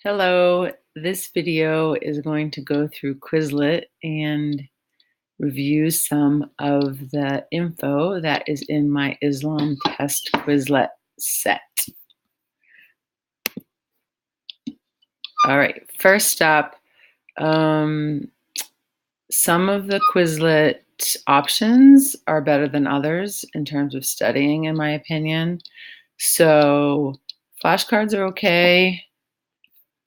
Hello, this video is going to go through Quizlet and review some of the info that is in my Islam test Quizlet set. All right, first up, some of the Quizlet options are better than others in terms of studying, in my opinion. So flashcards are okay.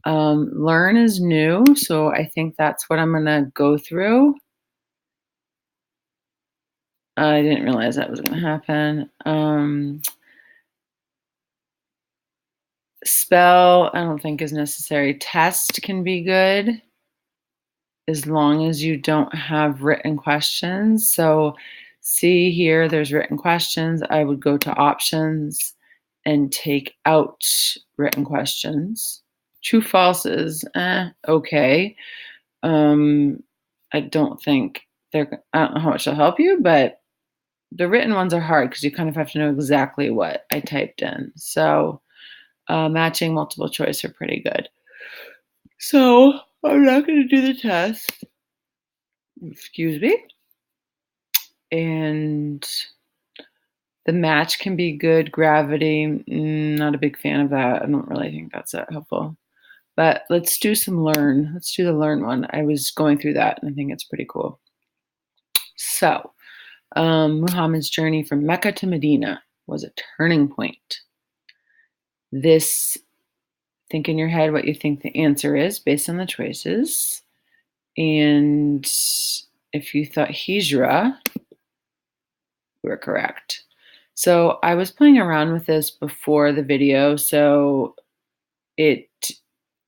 Learn is new, so I think that's what I'm gonna go through. I didn't realize that was gonna happen. Spell, I don't think is necessary. Test can be good as long as you don't have written questions. So see here, there's written questions. I would go to options and take out written questions. True falses, okay. I don't think I don't know how much they'll help you, but the written ones are hard because you kind of have to know exactly what I typed in. So matching multiple choice are pretty good. So I'm not going to do the test. Excuse me. And the match can be good. Gravity, not a big fan of that. I don't really think that's that helpful. But let's do some learn. Let's do the learn one. I was going through that and I think it's pretty cool. So Muhammad's journey from Mecca to Medina was a turning point. This, think in your head what you think the answer is based on the choices. And if you thought Hijra, you were correct. So I was playing around with this before the video, so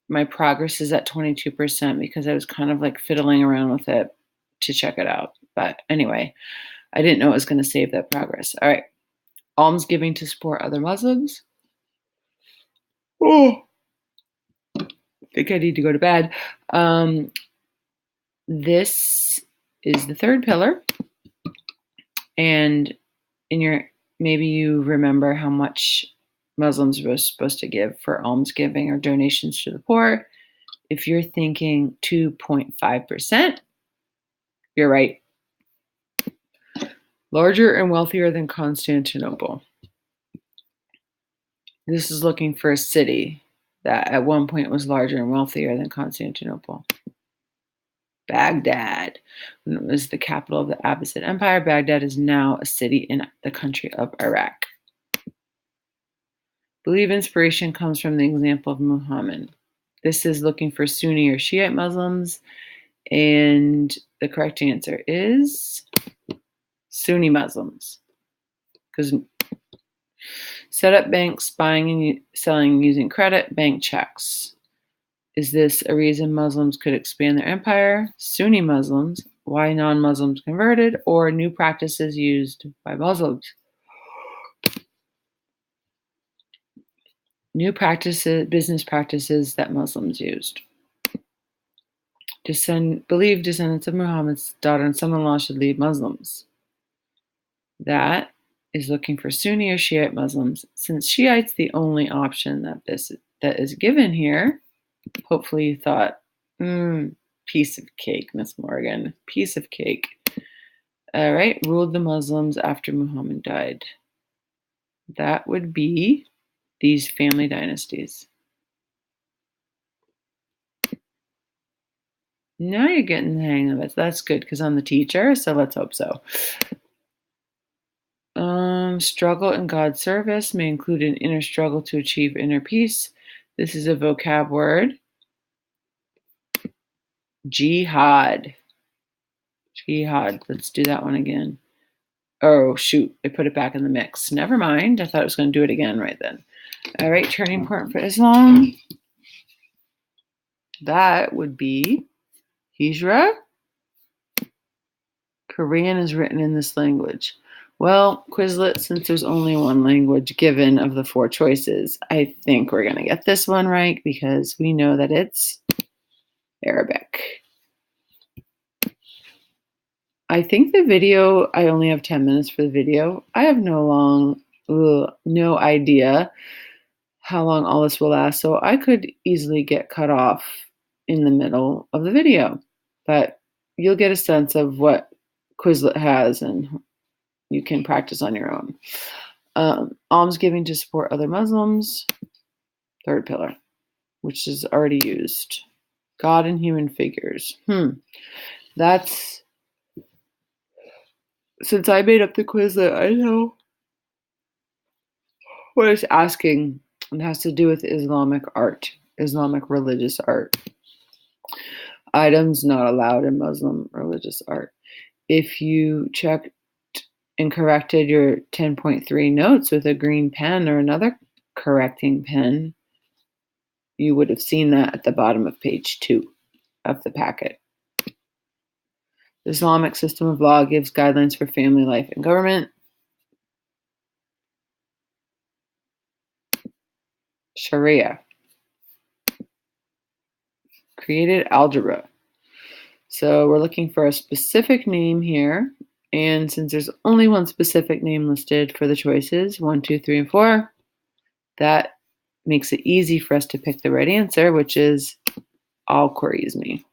my progress is at 22% because I was kind of like fiddling around with it to check it out. But anyway, I didn't know it was going to save that progress. All right. Almsgiving to support other Muslims. Oh, I think I need to go to bed. This is the third pillar. And maybe you remember how much Muslims were supposed to give for almsgiving or donations to the poor. If you're thinking 2.5%, you're right. Larger and wealthier than Constantinople. This is looking for a city that at one point was larger and wealthier than Constantinople. Baghdad. When it was the capital of the Abbasid Empire, Baghdad is now a city in the country of Iraq. Believe inspiration comes from the example of Muhammad. This is looking for Sunni or Shiite Muslims, and the correct answer is Sunni Muslims. Because set up banks, buying and selling using credit, bank checks. Is this a reason Muslims could expand their empire? Sunni Muslims, why non-Muslims converted, or new practices used by Muslims? New practices, business practices that Muslims used. Believe descendants of Muhammad's daughter and son-in-law should lead Muslims. That is looking for Sunni or Shiite Muslims. Since Shiite's the only option that is given here, hopefully you thought, piece of cake, Miss Morgan, piece of cake. All right, ruled the Muslims after Muhammad died. That would be these family dynasties. Now you're getting the hang of it. That's good because I'm the teacher, so let's hope so. Struggle in God's service may include an inner struggle to achieve inner peace. This is a vocab word. Jihad. Jihad. Let's do that one again. Oh, shoot. I put it back in the mix. Never mind. I thought I was going to do it again right then. All right. Turning point for Islam. That would be Hijra. Korean is written in this language. Well, Quizlet, since there's only one language given of the four choices, I think we're going to get this one right because we know that it's Arabic. I think the video, I only have 10 minutes for the video. I have no idea how long all this will last. So I could easily get cut off in the middle of the video, but you'll get a sense of what Quizlet has and you can practice on your own. Almsgiving to support other Muslims, third pillar, which is already used. God and human figures. That's, since I made up the Quizlet, I know what it's asking. It has to do with Islamic art, Islamic religious art. Items not allowed in Muslim religious art. If you checked and corrected your 10.3 notes with a green pen or another correcting pen, you would have seen that at the bottom of page 2 of the packet. The Islamic system of law gives guidelines for family life and government. Sharia. Created algebra. So we're looking for a specific name here. And since there's only one specific name listed for the choices, 1, 2, 3, and 4, that makes it easy for us to pick the right answer, which is Al-Khwarizmi.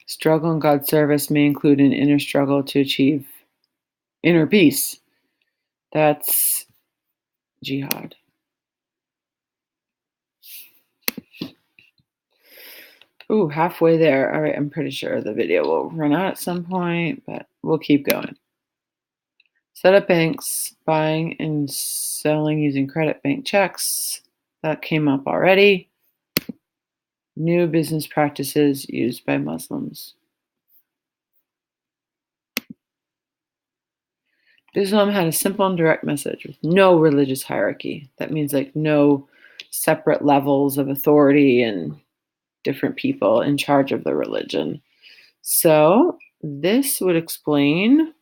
Struggle in God's service may include an inner struggle to achieve inner peace. That's jihad. Ooh, halfway there. All right, I'm pretty sure the video will run out at some point, but we'll keep going. Set up banks, buying and selling using credit bank checks. That came up already. New business practices used by Muslims. Islam had a simple and direct message with no religious hierarchy. That means like no separate levels of authority and different people in charge of the religion. So this would explain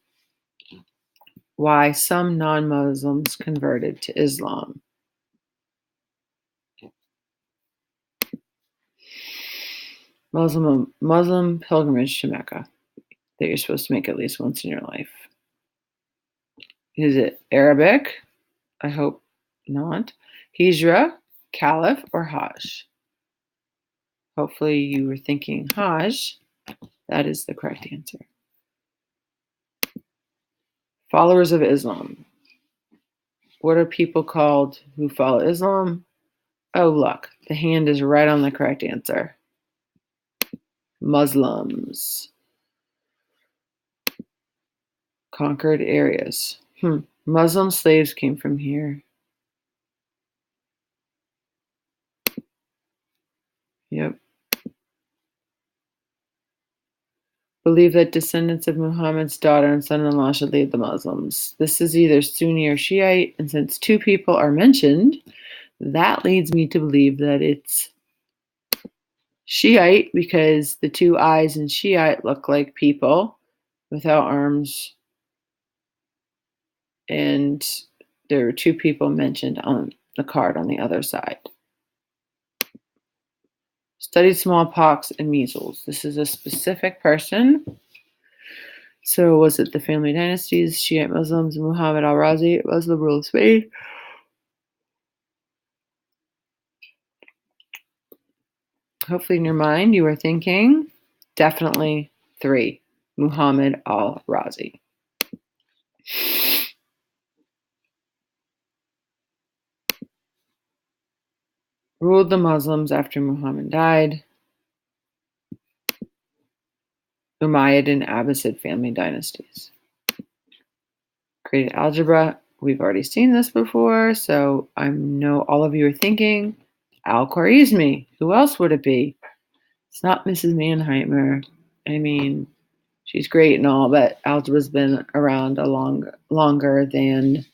why some non-Muslims converted to Islam. Muslim pilgrimage to Mecca that you're supposed to make at least once in your life. Is it Arabic? I hope not. Hijra, Caliph, or Hajj? Hopefully you were thinking Hajj. That is the correct answer. Followers of Islam. What are people called who follow Islam? Oh, look, the hand is right on the correct answer. Muslims. Conquered areas. Muslim slaves came from here. Yep. Believe that descendants of Muhammad's daughter and son-in-law should lead the Muslims. This is either Sunni or Shiite, and since 2 people are mentioned, that leads me to believe that it's Shiite because the 2 eyes in Shiite look like people without arms, and there are 2 people mentioned on the card on the other side. Studied smallpox and measles. This is a specific person. So was it the family dynasties, Shiite Muslims, Muhammad al-Razi? It was the rule of Spain. Hopefully in your mind you are thinking definitely 3, Muhammad al-Razi. Ruled the Muslims after Muhammad died. Umayyad and Abbasid family dynasties. Created algebra. We've already seen this before, so I know all of you are thinking Al-Khwarizmi. Who else would it be? It's not Mrs. Mannheimer. I mean, she's great and all, but algebra's been around longer than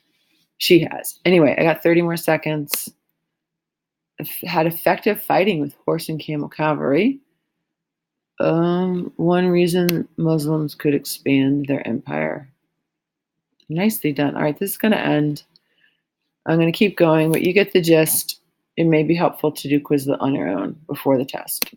she has. Anyway, I got 30 more seconds. Had effective fighting with horse and camel cavalry. One reason Muslims could expand their empire. Nicely done. All right, this is going to end. I'm going to keep going, but you get the gist. It may be helpful to do Quizlet on your own before the test.